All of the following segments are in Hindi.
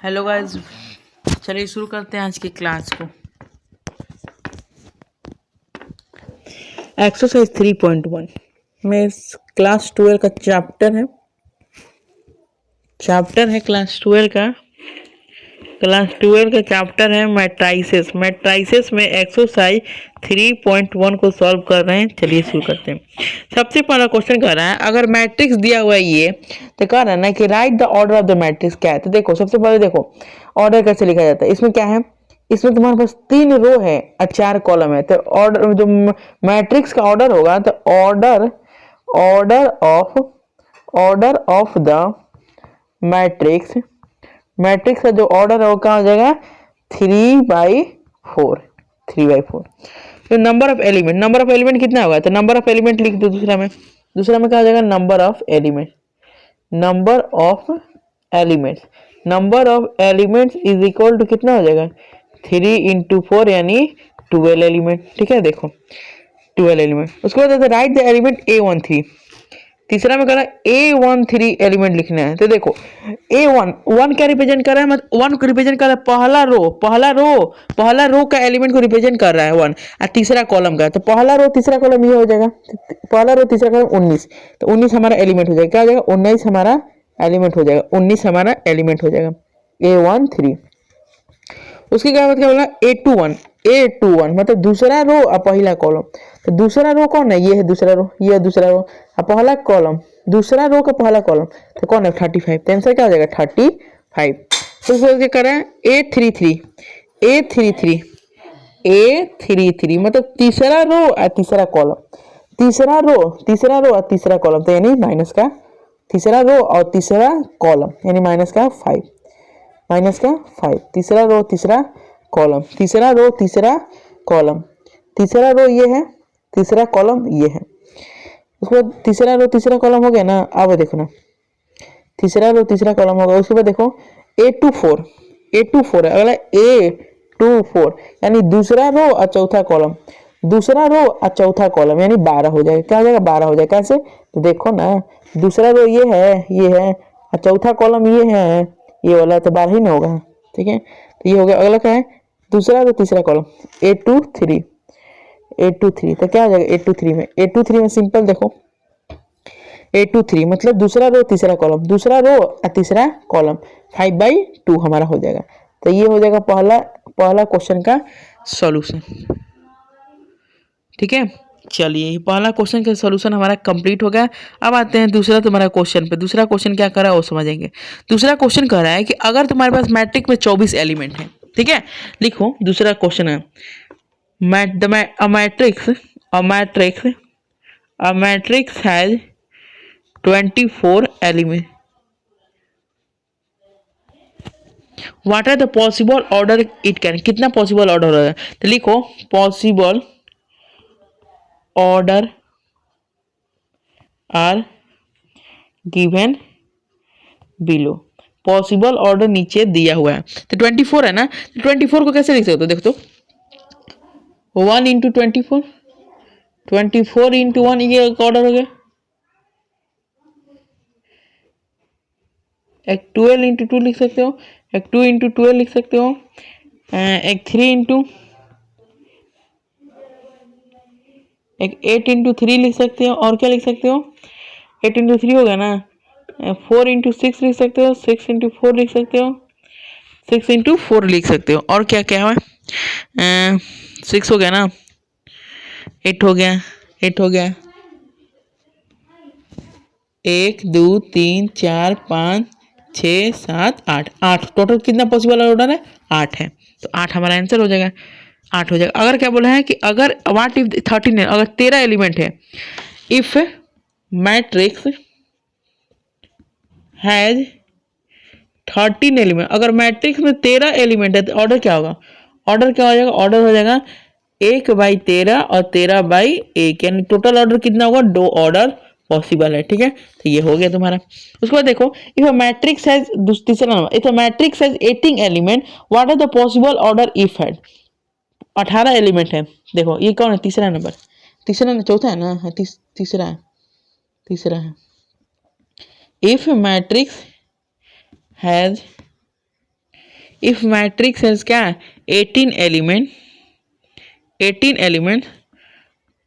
हेलो गाइस, चलिए शुरू करते हैं आज की क्लास को। एक्सरसाइज 3.1 में क्लास 12 का चैप्टर है क्लास 12 का चैप्टर है मैट्राइसेस में एक्सरसाइज 3.1 को सॉल्व कर रहे हैं। चलिए शुरू करते हैं। सबसे पहला क्वेश्चन कह रहा है, अगर मैट्रिक्स दिया हुआ है ये, तो कह रहा है ना कि right the order of the matrix. क्या है तो देखो, सबसे पहले देखो ऑर्डर कैसे लिखा जाता है। इसमें क्या है, इसमें तुम्हारे पास 3 रो है और 4 कॉलम है। तो ऑर्डर जो मैट्रिक्स का ऑर्डर होगा तो ऑर्डर ऑफ द मैट्रिक्स का जो ऑर्डर है वो क्या हो जाएगा 3/4। तो नंबर ऑफ एलिमेंट कितना होगा, तो नंबर ऑफ एलिमेंट लिख दो। दूसरा में क्या हो जाएगा number of elements is equal to कितना हो जाएगा 3 × 4 यानी 12 एलिमेंट। ठीक है, देखो 12 एलिमेंट। उसके बाद राइट द एलिमेंट A13। तीसरा में कह रहा है A13 एलिमेंट लिखना है। तो देखो A1 क्या रिप्रेजेंट कर रहा है, मतलब 1 को रिप्रेजेंट कर रहा है पहला रो का एलिमेंट को रिप्रेजेंट कर रहा है 1, और तीसरा कॉलम का। तो पहला रो तीसरा कॉलम ये हो जाएगा, पहला रो तीसरा कॉलम 19। तो 19 हमारा एलिमेंट हो जाएगा। क्या हो जाएगा 19 हमारा एलिमेंट हो जाएगा। A13। उसके क्या बोला A21 मतलब दूसरा रो और पहला कॉलम। तो दूसरा रो कौन है, ये है दूसरा रो और पहला कॉलम, दूसरा रो का पहला कॉलम तो कौन है 35। तो आंसर क्या हो जाएगा 35। तो उसको क्या कर रहे हैं A33 मतलब तीसरा रो और तीसरा कॉलम, तो यानी माइनस का तीसरा रो और तीसरा कॉलम यानी माइनस का 5। तीसरा रो तीसरा कॉलम, तीसरा रो ये है, तीसरा कॉलम ये है। उसके बाद तीसरा रो तीसरा कॉलम हो गया ना। अब देखो ना, तीसरा रो तीसरा कॉलम होगा। उसके बाद देखो A24 है, अगला A24 यानी दूसरा रो और चौथा कॉलम, यानी 12 हो जाएगा। क्या हो जाएगा 12 हो जाएगा। कैसे, तो देखो ना दूसरा रो ये है और चौथा कॉलम ये है, ये वाला तो 12 ही ना होगा। ठीक है, तो ये हो गया। अगला क्या है दूसरा रो तीसरा कॉलम A23। तो क्या हो जाएगा A23 में सिंपल देखो A23 मतलब दूसरा रो तीसरा कॉलम 5/2 हमारा हो जाएगा। तो ये हो जाएगा पहला क्वेश्चन का सॉल्यूशन। ठीक है, चलिए पहला क्वेश्चन का सॉल्यूशन हमारा कंप्लीट हो गया। अब आते हैं दूसरा तुम्हारा क्वेश्चन पे। दूसरा क्वेश्चन क्या कर रहा है वो समझेंगे। दूसरा क्वेश्चन कह रहा है कि अगर तुम्हारे पास मैट्रिक्स में 24 एलिमेंट है। ठीक है, लिखो दूसरा क्वेश्चन है a matrix has 24 elements. What are the possible order it can? कितना पॉसिबल ऑर्डर हो रहा है, तो लिखो possible order are given below. Possible order नीचे दिया हुआ है। तो 24 है ना, तो 24 को कैसे लिख सकते हो, देखो तो 1 × 24 × 1 ये ऑर्डर हो गया। एक 12 × 2 लिख सकते हो, एक 2 × 12 लिख सकते हो, एक 8 × 3 लिख सकते हो। और क्या लिख सकते हो 8 × 3 हो गया ना, 4 × 6 लिख सकते हो, 6 × 4 लिख सकते हो, 6 × 4 लिख सकते हो। और क्या क्या है 6 हो गया ना, 8 हो गया 1 2 3 4 5 6 7 8 टोटल कितना पॉसिबल ऑर्डर है 8 है। तो 8 हमारा आंसर हो जाएगा, 8 हो जाएगा। अगर क्या बोला है कि अगर व्हाट इफ 13 है, अगर 13 एलिमेंट है, इफ मैट्रिक्स हैज 13 एलिमेंट, अगर मैट्रिक्स में 13 एलिमेंट है तो ऑर्डर क्या होगा, ऑर्डर हो जाएगा 1/13 और 13/1 यानी टोटल ऑर्डर कितना होगा 2 ऑर्डर पॉसिबल है। ठीक है, तो ये हो गया तुम्हारा। उसके बाद देखो इफ मैट्रिक्स हैज तीसरा नंबर, if matrix has 18 element what are the possible order if had. 18 element है। देखो ये कौन है, तीसरा नंबर, चौथा है ना, तीसरा है। If matrix has if matrix has क्या 18 element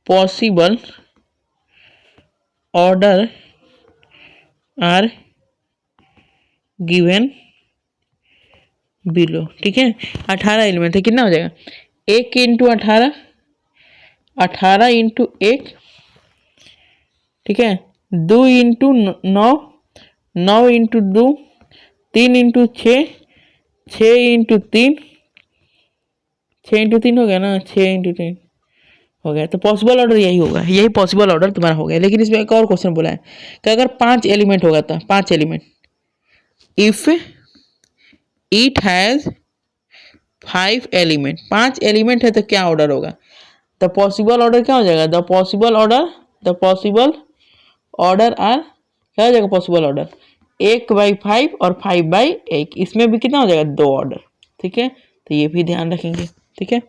possible order are given below. ठीक है, 18 एलिमेंट है, कितना हो जाएगा 1 इंटू 18, 18 इंटू 1, ठीक है, 2 into 9, 9 into 2, 3 into 6, 6 into 3, 6 into 3 हो गया ना, 6 इंटू 3 हो गया। तो पॉसिबल ऑर्डर यही होगा, यही पॉसिबल ऑर्डर तुम्हारा हो गया। लेकिन इसमें एक और क्वेश्चन बोला है कि अगर 5 एलिमेंट होगा था, 5 element, if it has 5 element, 5 element है तो क्या ऑर्डर होगा? द पॉसिबल ऑर्डर क्या हो जाएगा? द पॉसिबल ऑर्डर आर क्या हो जाएगा? पॉसिबल ऑर्डर 1/5 और 5/1, इसमें भी कितना हो जाएगा? 2 ऑर्डर। ठीक है, तो ये भी ध्यान रखेंगे। ठीक है,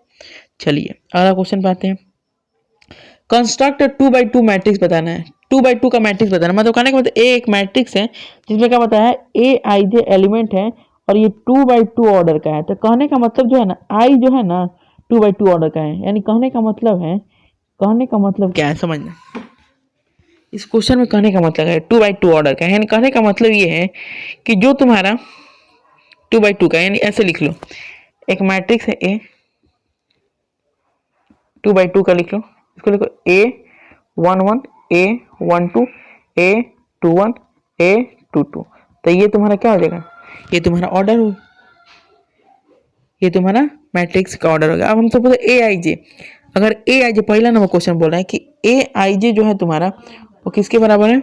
चलिए अगला क्वेश्चन पाते हैं। कंस्ट्रक्ट 2/2 मैट्रिक्स बताना है। 2/2 का मैट्रिक्स बताना मतलब कहने का मतलब ए एक मैट्रिक्स है जिसमें क्या बताया है ए आई जे एलिमेंट है और ये 2/2 ऑर्डर का है। तो कहने का मतलब जो है ना आई जो है ना 2/2 ऑर्डर का है, यानी कहने का मतलब है, कहने का मतलब क्या है समझना। इस क्वेश्चन में कहने का मतलब है 2/2 ऑर्डर का है, यानी कहने का मतलब ये है कि जो तुम्हारा 2/2 का, यानी ऐसे लिख लो, एक मैट्रिक्स है ए 2/2 का, लिख लो इसको, लिखो A11 A12 A21 A22। तो ये तुम्हारा क्या हो जाएगा? ये तुम्हारा ऑर्डर हो, ये तुम्हारा मैट्रिक्स का ऑर्डर होगा। अब हम तो बोलते ए आई जे, अगर ए आई जे पहला नंबर क्वेश्चन बोल रहा है कि ए आई जे जो है तुम्हारा वो किसके बराबर है?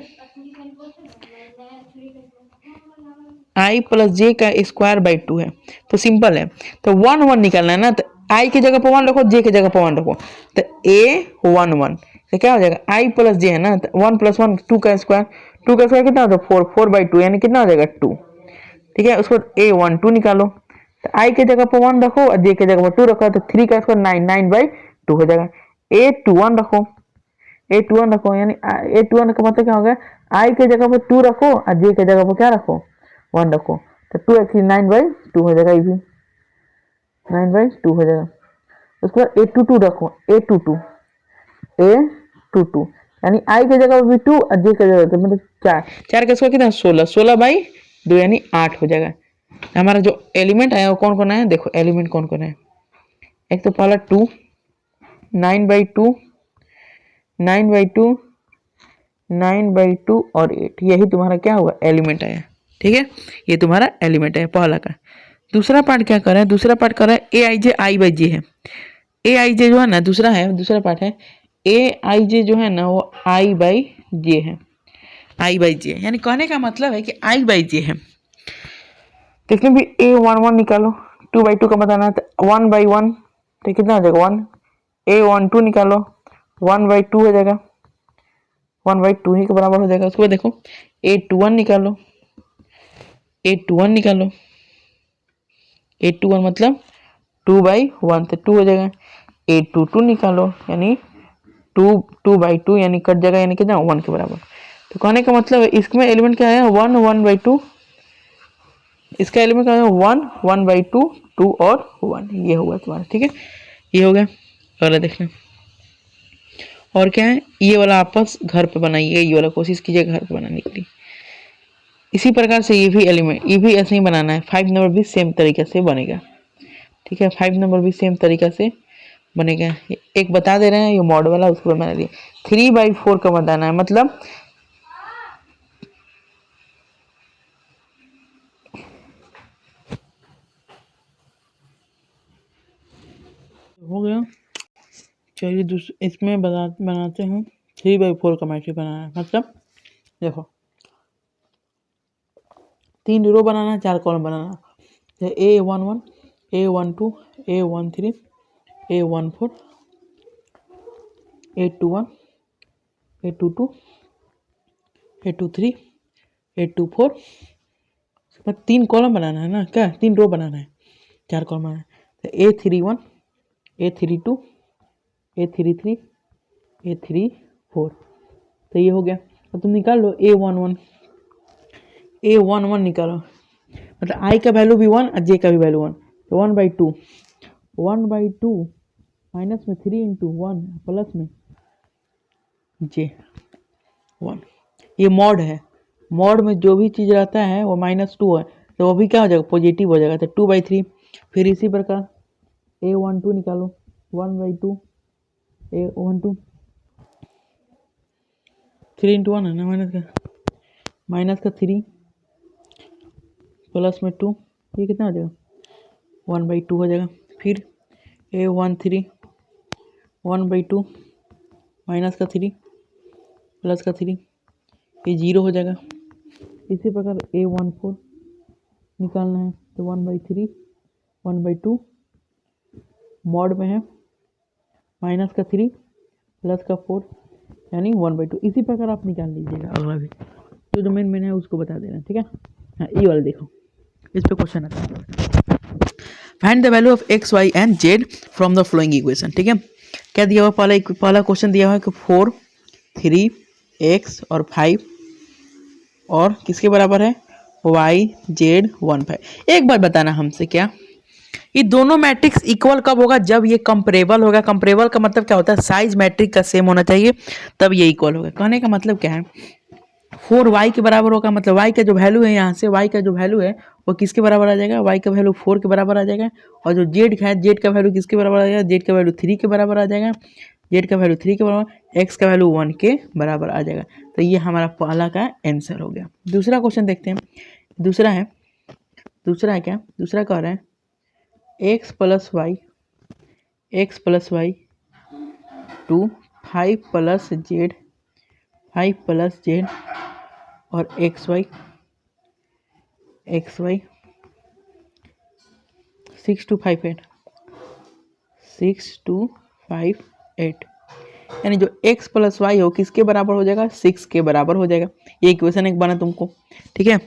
आई प्लस जे का स्क्वायर बाई 2 है। तो सिंपल है, तो 1 1 निकालना है ना, तो आई की जगह पर 1 रखो, जे की जगह पर 1 रखो, तो A11 तो क्या हो जाएगा? आई प्लस जे है ना, तो 1 + 1 2 का स्क्वायर, 2 का स्क्वायर कितना होता है? 4, 4/2 यानी कितना हो जाएगा? 2। ठीक है, उसको A12 निकालो, तो आई की जगह पर 1 रखो और जे की जगह पर 2 रखो, तो 3 का स्क्वायर 9, 9/2 हो जाएगा। A21 रखो, A21 रखो, यानी A21 का मतलब क्या हो गया? आई की जगह पर 2 रखो और जे की जगह पर क्या रखो? 1 रखो, तो 2 एक्चुअली 9/2 हो जाएगा, ये भी 9/2 हो जाएगा। उसके बाद A22 रखो, A22 यानी आई की जगह पर भी 2 और जे की जगह पर मतलब 4, 4 का स्क्वायर कितना? 16, 16/2 यानी 8 हो जाएगा। हमारा जो एलिमेंट आया वो कौन कौन है? देखो एलिमेंट कौन कौन है, एक तो पहला 2, 9/2, 9/2, 9/2 और 8, यही तुम्हारा क्या हुआ? एलिमेंट आया। ठीक है, ये तुम्हारा एलिमेंट है पहला का। दूसरा पार्ट क्या कर रहा है? दूसरा पार्ट कर रहा है ए आई जे आई बाई जे है। ए आई जे जो है ना दूसरा है, दूसरा पार्ट है ए आई जे जो है ना वो आई बाई जे है, आई बाई जे, यानी कहने का मतलब है कि आई बाई जे है। तो इसमें भी A11 निकालो, 2/2 का बताना है, तो 1/1 तो कितना हो जाएगा? 1। A12 निकालो, 1/2 हो जाएगा, 1/2 ही के बराबर हो जाएगा। उसके बाद देखो A21 निकालो, A21 निकालो, A21 मतलब 2/1 तो 2 हो जाएगा। A22 निकालो, यानी 2/2 यानी कट जाएगा, यानी कितना? 1 के बराबर। तो कहने का मतलब है इसमें एलिमेंट क्या है? 1 1/2, इसका एलिमेंट क्या है? 1 1/2 2 और 1, ये होगा तुम्हारा। ठीक है, ये हो गया। अगला देखना और क्या है, ये वाला आपस घर पे बनाइए, ये वाला कोशिश कीजिए घर पे बनाने के लिए। इसी प्रकार से ये भी एलिमेंट, ये भी ऐसे ही बनाना है। 5 नंबर भी सेम तरीके से बनेगा। ठीक है, 5 नंबर भी सेम तरीका से बनेगा। एक बता दे रहे हैं ये मॉड वाला, उसको बना लिए 3/4 का बताना है, मतलब हो गया। चलिए इसमें बनाते हैं 3/4 का मैट्रिक्स बनाना है। मतलब देखो 3 रो बनाना है, 4 कॉलम बनाना है। तो A11 A12 A13 A14 A21 A22 A23 A24, उसके बाद 3 कॉलम बनाना है ना, क्या 3 रो बनाना है, 4 कॉलम बनाना है। तो A31 A32 A33 A34, तो ये हो गया। अब तुम निकाल लो A11 निकालो, मतलब आई का वैल्यू भी 1 और जे का भी वैल्यू 1, तो 1/2 माइनस में 3 इंटू 1 प्लस में जे 1। ये मॉड है, मॉड में जो भी चीज़ रहता है वो -2 है, तो वो भी क्या हो जाएगा, पॉजिटिव हो जाएगा, तो 2/3। फिर इसी प्रकार A12 निकालो, 1/2 A12 3 इंटू 1 है ना, माइनस का 3 प्लस में 2, ये कितना हो जाएगा, 1/2 हो जाएगा। फिर A13 1/2 माइनस का 3 प्लस का 3, ये 0 हो जाएगा। इसी प्रकार A14 निकालना है, तो 1/3 1/2 मॉड में है, माइनस का 3 प्लस का 4 यानी 1/2। इसी प्रकार आप निकाल लीजिएगा। अगला भी जो मेन है उसको बता देना, ठीक है। हाँ, ये वाला देखो, इस पे क्वेश्चन आता है, find the value of X Y and Z from the following equation. ठीक है, क्या दिया हुआ, पहला क्वेश्चन दिया हुआ है कि 4 3 x और 5 और किसके बराबर है, y z 1 5। एक बार बताना हमसे, क्या ये दोनों मैट्रिक्स इक्वल कब होगा, जब ये कंपेरेबल होगा। कंपेरेबल का मतलब क्या होता है, साइज मैट्रिक का सेम होना चाहिए, तब ये इक्वल होगा। कहने का मतलब क्या है, 4y के बराबर होगा, मतलब y का जो वैल्यू है, यहाँ से y का जो वैल्यू है वो किसके बराबर आ जाएगा, y का वैल्यू 4 के बराबर आ जाएगा। और जो z है, z का वैल्यू किसके बराबर आ जाएगा, z का वैल्यू 3 के बराबर आ जाएगा, z का वैल्यू 3 के बराबर, x का वैल्यू 1 के बराबर आ जाएगा। तो ये हमारा पहला का आंसर हो गया। दूसरा क्वेश्चन देखते हैं। दूसरा है क्या, दूसरा कह रहे हैं x plus Y 2 5 plus Z और एक्स वाई 6 2 5 8 यानी जो x प्लस वाई हो किसके बराबर हो जाएगा, 6 के बराबर हो जाएगा। ये इक्वेशन एक बना तुमको, ठीक है,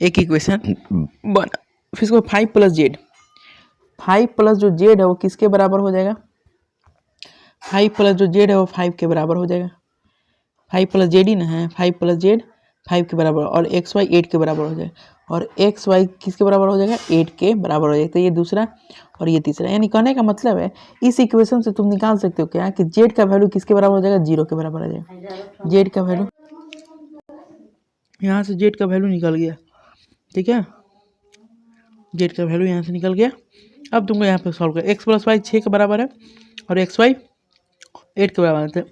एक इक्वेशन बना। फिर इसको 5 प्लस जो जेड है वो किसके बराबर हो जाएगा, 5 प्लस जो जेड है वो 5 के बराबर हो जाएगा। 5 प्लस जेड ही ना है, 5 प्लस जेड 5 के बराबर, और एक्स वाई 8 के बराबर हो जाएगा, और एक्स वाई किसके बराबर हो जाएगा, 8 के बराबर हो जाएगा। तो ये दूसरा और ये तीसरा, यानी कहने का मतलब है इस इक्वेशन से तुम निकाल सकते हो क्या, कि जेड का वैल्यू किसके बराबर हो जाएगा, 0 के बराबर आ जाएगा। जेड का वैल्यू, यहाँ से जेड का वैल्यू निकल गया, ठीक है, जेड का वैल्यू यहाँ से निकल गया। अब तुमको यहाँ पे सॉल्व कर, एक्स प्लस वाई 6 के बराबर है और एक्स वाई 8 के बराबर है।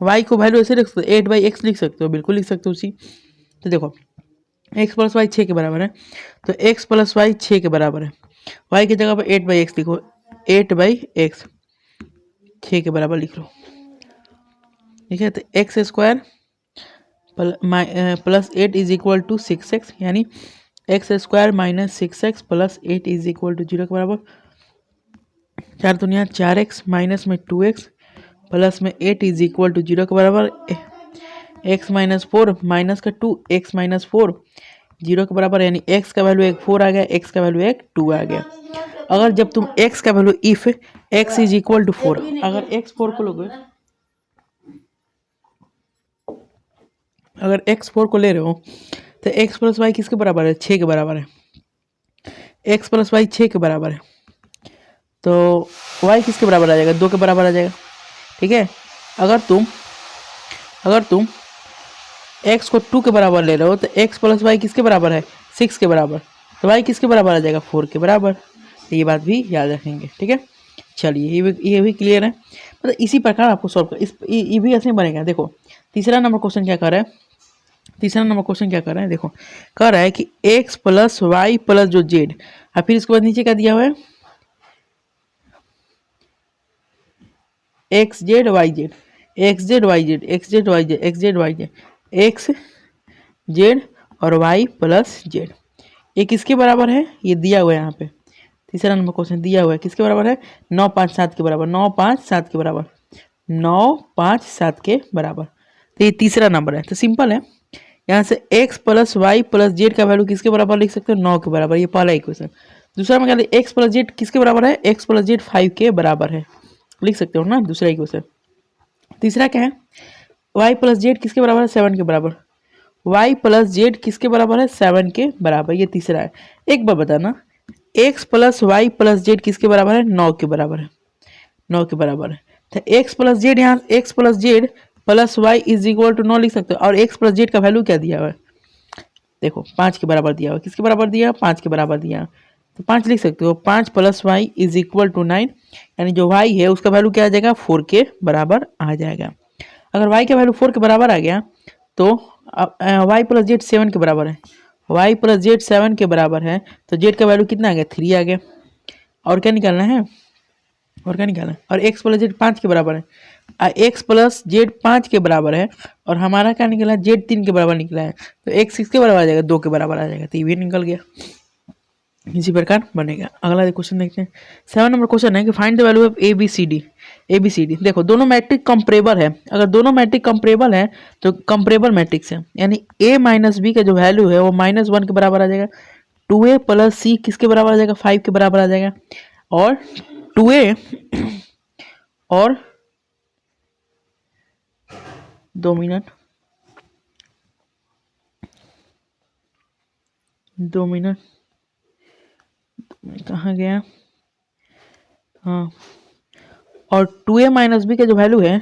वाई को वैल्यू ऐसे लिख सकते हो, 8/x लिख सकते हो, बिल्कुल लिख सकते हो उसी। तो देखो x प्लस वाई 6 के बराबर है, तो x प्लस वाई 6 के बराबर है, y की जगह पर 8/x लिखो, 8/x 6 के बराबर लिख लो, ठीक है। तो X square plus 8 is equal to 6x, यानी X square minus 6x plus 8 is equal to 0 के बराबर। 4 दुनिया 4x माइनस में 2x प्लस में 8 इज इक्वल टू 0 के बराबर। x माइनस 4 माइनस का 2 x माइनस 4 0 के बराबर, यानी x का वैल्यू एक 4 आ गया, x का वैल्यू एक 2 आ गया। अगर जब तुम x का value if x is equal to 4, अगर x 4 को लोगे, अगर x 4 को ले रहे हो तो x प्लस वाई किसके बराबर है, 6 के बराबर है। x प्लस वाई 6 के बराबर है, तो y किसके बराबर आ जाएगा, 2 के बराबर आ जाएगा, ठीक है। अगर तुम x को 2 के बराबर ले रहे हो तो x प्लस वाई किसके बराबर है, 6 के बराबर, तो y किसके बराबर आ जाएगा, 4 के बराबर। तो ये बात भी याद रखेंगे, ठीक है। चलिए ये भी क्लियर है, मतलब इसी प्रकार आपको सॉल्व कर, ये भी ऐसे बनेगा। देखो तीसरा नंबर क्वेश्चन क्या कर रहा है, देखो कह रहा है कि x प्लस वाई प्लस जो जेड, और फिर इसके बाद नीचे क्या दिया हुआ है, X Z Y Z, X Z Y Z, X Z Y Z, X Z Y Z, X Z और वाई प्लस जेड, ये किसके बराबर है, ये दिया हुआ है यहाँ पे। तीसरा नंबर क्वेश्चन दिया हुआ है, किसके बराबर है, 9 5 7 के बराबर, 9 5 7 के बराबर, 9 5 7 के बराबर। तो ये तीसरा नंबर है, तो सिंपल है, यहाँ से x plus Y plus Z का वैल्यू किसके बराबर लिख सकते हो, 9 के बराबर, ये पहला इक्वेशन। दूसरा में क्या, x प्लस जेड किसके बराबर है, x प्लस जेड 5 के बराबर है, लिख सकते हो ना, दूसरा इक्वेशन। तीसरा क्या है, y प्लस जेड किसके बराबर है, 7 के बराबर, वाई प्लस जेड किसके बराबर है, 7 के बराबर। ये तीसरा है। एक बार बताना, x plus Y plus z किसके बराबर है, 9 के बराबर है, 9 के बराबर है। तो एक्स प्लस जेड, यहाँ x plus z plus y is equal to 9 लिख सकते हो। और एक्स प्लस जेड का वैल्यू क्या दिया हुआ है, देखो 5 के बराबर दिया हुआ। किसके बराबर दिया, 5 के बराबर दिया। तो 5 लिख सकते हो। 5 plus y is equal to 9, यानी जो वाई है उसका वैल्यू क्या आ जाएगा, 4 के बराबर आ जाएगा। अगर वाई का वैल्यू 4 के बराबर आ गया तो वाई प्लस जेड 7 के बराबर है, वाई प्लस जेड 7 के बराबर है, तो जेड का वैल्यू कितना आ गया, 3 आ गया। और क्या निकालना है, और क्या निकालना है, और एक्स प्लस जेड 5 के बराबर है, एक्स प्लस जेड 5 के बराबर है, और हमारा क्या निकला है, जेड 3 के बराबर निकला है। तो एक्स किसके बराबर आ जाएगा, 2 के बराबर आ जाएगा। तो ये भी निकल गया। इसी प्रकार बनेगा। अगला क्वेश्चन देखते हैं। 7 नंबर क्वेश्चन है कि find the value of A B C D. A B C D, देखो दोनों मैट्रिक कंपरेबल है। अगर दोनों मैट्रिक कंपरेबल है तो कंपरेबल मैट्रिक्स है, यानी ए माइनस बी का जो वैल्यू है वो -1 के बराबर आ जाएगा। 2a प्लस सी किसके बराबर आ जाएगा, 5 के बराबर आ जाएगा। और 2a और 2 मिनट 2 मिनट कहाँ गया, हाँ। और 2a माइनस बी का जो वैल्यू है,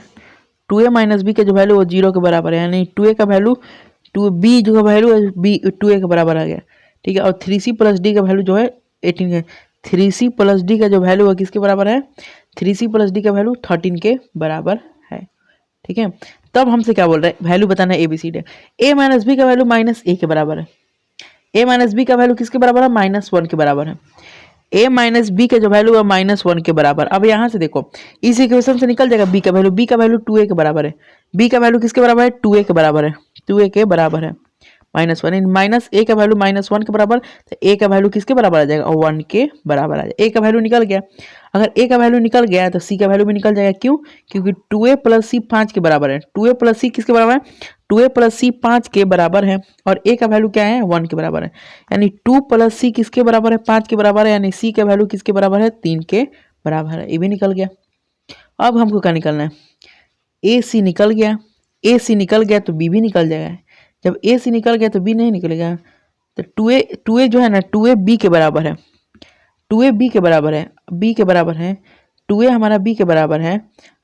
2a माइनस बी का जो वैल्यू वो 0 के बराबर है, यानी 2a का वैल्यू 2b जो का वैल्यू है बी 2a के बराबर आ गया। ठीक है। और 3c प्लस डी का वैल्यू जो है 18 है। 3c प्लस डी का जो वैल्यू है किसके बराबर है, 3c प्लस डी का वैल्यू 13 के बराबर है। ठीक है। तब हमसे क्या बोल रहे हैं, वैल्यू बताना है A B C D. A minus B का वैल्यू -a के बराबर है। ए माइनस बी का वैल्यू किसके बराबर है, -1 के बराबर है। ए माइनस बी का जो वैल्यू है -1 के बराबर। अब यहाँ से देखो इस इक्वेशन से निकल जाएगा बी का वैल्यू, बी का वैल्यू 2a के बराबर है। बी का वैल्यू किसके बराबर है, 2a के बराबर है, 2a के बराबर है। -1 माइनस ए का वैल्यू -1 के बराबर, तो ए का वैल्यू किसके बराबर आ जाएगा, 1 के बराबर आ जाएगा। ए का वैल्यू निकल गया। अगर ए का वैल्यू निकल गया तो सी का वैल्यू भी निकल जाएगा। क्यों, क्योंकि 2a प्लस सी 5 के बराबर है। 2a प्लस सी किसके बराबर है, 2a प्लस सी 5 के बराबर है। और ए का वैल्यू क्या है, 1 के बराबर है। यानी 2 प्लस सी किसके बराबर है, 5 के बराबर है। यानी सी का वैल्यू किसके बराबर है, 3 के बराबर है। ये भी निकल गया। अब हमको क्या निकलना है, ए सी निकल गया। ए सी निकल गया तो बी भी निकल जाएगा। जब ए सी निकल गया तो बी नहीं निकलेगा। तो 2a जो है ना, 2a बी के बराबर है, 2a बी के बराबर है, बी के बराबर है। 2a हमारा बी के बराबर है।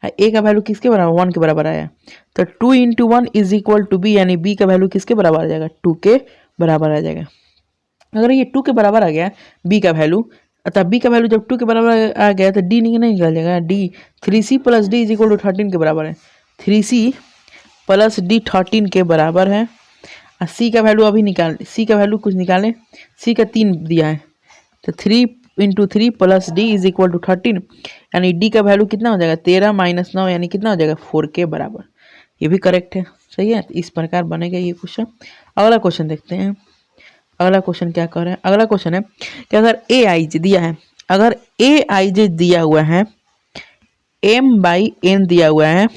ए का वैल्यू किसके बराबर, 1 के बराबर आया। तो 2 into 1 is equal to B, यानी बी का वैल्यू किसके बराबर आ जाएगा, 2 के बराबर आ जाएगा। अगर ये 2 के बराबर आ गया बी का वैल्यू, अतः बी का वैल्यू जब 2 के बराबर आ गया तो डी नहीं निकल जाएगा। D 3c plus D is equal to 13 के बराबर है। 3c प्लस डी 13 के बराबर है। और सी का वैल्यू अभी निकाल, सी का वैल्यू कुछ निकालें। सी का 3 दिया है, तो 3 into 3 plus D is equal to 13, यानी डी का वैल्यू कितना हो जाएगा, 13 माइनस 9, यानी कितना हो जाएगा, 4 के बराबर। ये भी करेक्ट है, सही है। इस प्रकार बनेगा ये क्वेश्चन। अगला क्वेश्चन देखते हैं। अगला क्वेश्चन क्या कह रहे हैं, अगला क्वेश्चन है कि अगर ए आई जे दिया है, अगर ए आई जे दिया हुआ है, एम बाई एन दिया हुआ है,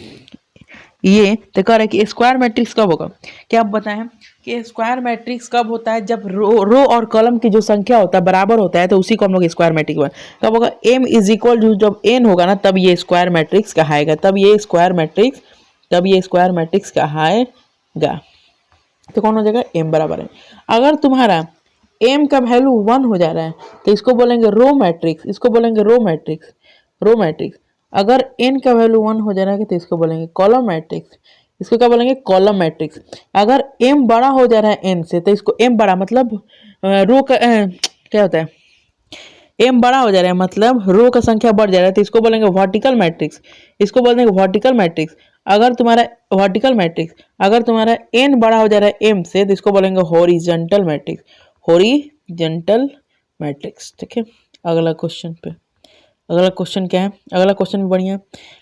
ये तो कह रहा है कि स्क्वायर मैट्रिक्स कब होगा। क्या आप बताएं कि स्क्वायर मैट्रिक्स कब होता है, जब रो और कॉलम की जो संख्या होता है बराबर होता है, तो उसी को हम लोग स्क्वायर मैट्रिक्स बोलते हैं। कब होगा, एम इज इक्वल टू जब एन होगा ना, तब ये स्क्वायर मैट्रिक्स कहाएगा, तब ये स्क्वायर मैट्रिक्स कहाएगा। तो कौन हो जाएगा, एम बराबर है। अगर तुम्हारा एम का वैल्यू 1 हो जा रहा है तो इसको बोलेंगे रो मैट्रिक्स, इसको बोलेंगे रो मैट्रिक्स, रो मैट्रिक्स। अगर एन का वैल्यू 1 हो जा रहा है तो इसको बोलेंगे कॉलम मैट्रिक्स, इसको क्या बोलेंगे, कॉलम मैट्रिक्स। अगर एम बड़ा हो जा रहा है एन से तो इसको एम बड़ा मतलब रो का क्या होता है, एम बड़ा हो जा रहा है मतलब रो का संख्या बढ़ जा रहा है, तो इसको बोलेंगे वर्टिकल मैट्रिक्स, इसको बोलेंगे वर्टिकल मैट्रिक्स। अगर तुम्हारा वर्टिकल मैट्रिक्स, अगर तुम्हारा एन बड़ा हो जा रहा है एम से, तो इसको बोलेंगे हॉरिजॉन्टल मैट्रिक्स, हॉरिजॉन्टल मैट्रिक्स। ठीक है। अगला क्वेश्चन पे, अगला क्वेश्चन क्या है, अगला क्वेश्चन भी बढ़िया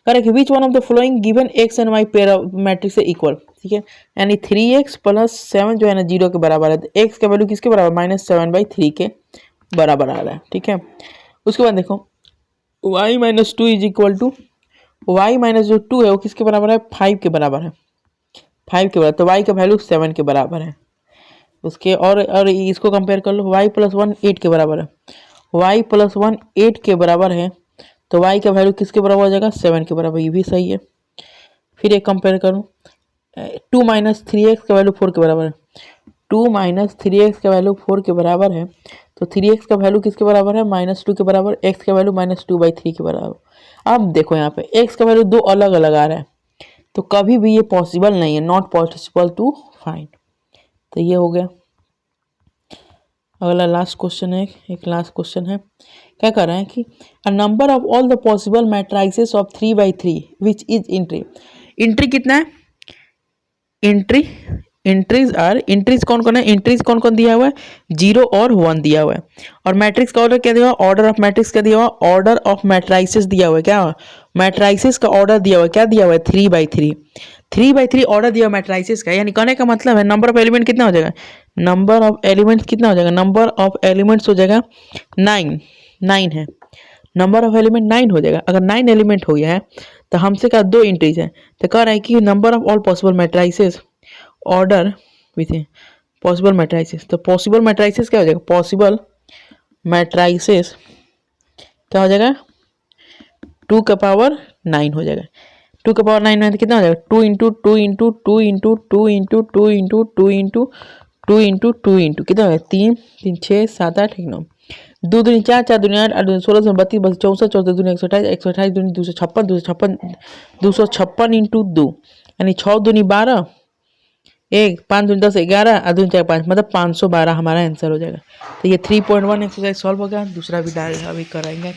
correct. Which one of the following given x and y pair of matrix है इक्वल। ठीक है, यानी 3x प्लस 7 जो है ना 0 के बराबर है, तो एक्स का वैल्यू किसके बराबर, -7/3 के बराबर आ रहा है। ठीक है। उसके बाद देखो y minus 2 is equal to, y minus जो 2 है वो किसके बराबर है, 5 के बराबर है, 5 के बराबर। तो y का वैल्यू 7 के बराबर है। उसके और इसको कंपेयर कर लो, y प्लस 1 8 के बराबर है, y प्लस 1 8 के बराबर है, तो y का वैल्यू किसके बराबर हो जाएगा, 7 के बराबर। ये भी सही है। फिर एक कंपेयर करूँ, 2 माइनस 3x का वैल्यू 4 के बराबर है, 2 माइनस 3x का वैल्यू 4 के बराबर है, तो 3x का वैल्यू किसके बराबर है, -2 के बराबर, x का वैल्यू -2/3 के बराबर। अब देखो यहाँ पे x का वैल्यू दो अलग अलग आ रहा है, तो कभी भी ये पॉसिबल नहीं है, नॉट पॉसिबल टू फाइंड। तो ये हो गया। अगला लास्ट क्वेश्चन है, एक लास्ट क्वेश्चन है, क्या कर रहे हैं कि a number of all the possible matrices of 3/3 which is entry. Entry कितना है, इंट्री इंट्रीज कौन कौन है, इंट्रीज कौन कौन दिया हुआ है, 0 और 1 दिया हुआ है। और मैट्रिक्स का ऑर्डर क्या दिया हुआ, ऑर्डर ऑफ मैट्रिक्स क्या दिया हुआ, ऑर्डर ऑफ मैट्राइसिस दिया हुआ है। क्या मैट्राइसिस का ऑर्डर दिया हुआ है, क्या दिया हुआ है, 3/3। 3/3 ऑर्डर दिया हुआ मैट्राइसिस का, यानी कहने का मतलब है नंबर ऑफ एलिमेंट कितना हो जाएगा, नंबर ऑफ एलिमेंट्स कितना हो जाएगा, नंबर ऑफ एलिमेंट्स हो जाएगा 9 है, नंबर ऑफ एलिमेंट 9 हो जाएगा। अगर 9 एलिमेंट हो गया है तो हमसे कहा 2 इंट्रीज है, तो कह रहा है कि number of all possible matrices order with possible matrices. तो पॉसिबल मैट्राइसिस क्या हो जाएगा, पॉसिबल मैट्राइसिस क्या हो जाएगा, 2 का पावर 9 हो जाएगा। 2 का पावर 9 में तो कितना हो जाएगा, 2 into 2 into 2 into 2 into 2 into 2 into 2 into 2 into कितना हो गया, 3 3 6 7 8 9, 2 दूनी 4 4 दूनी 8 8 16 32 32 64 64 दूनी 128 128 दूनी 256 256 256 इंटू 2 यानी 6 दूनी 12 1 5 दूनी 10 11 और दूनी 4 5 मतलब 512 हमारा आंसर हो जाएगा। तो ये 3.1 एक्सरसाइज सॉल्व हो गया। दूसरा भी अभी कराएंगे।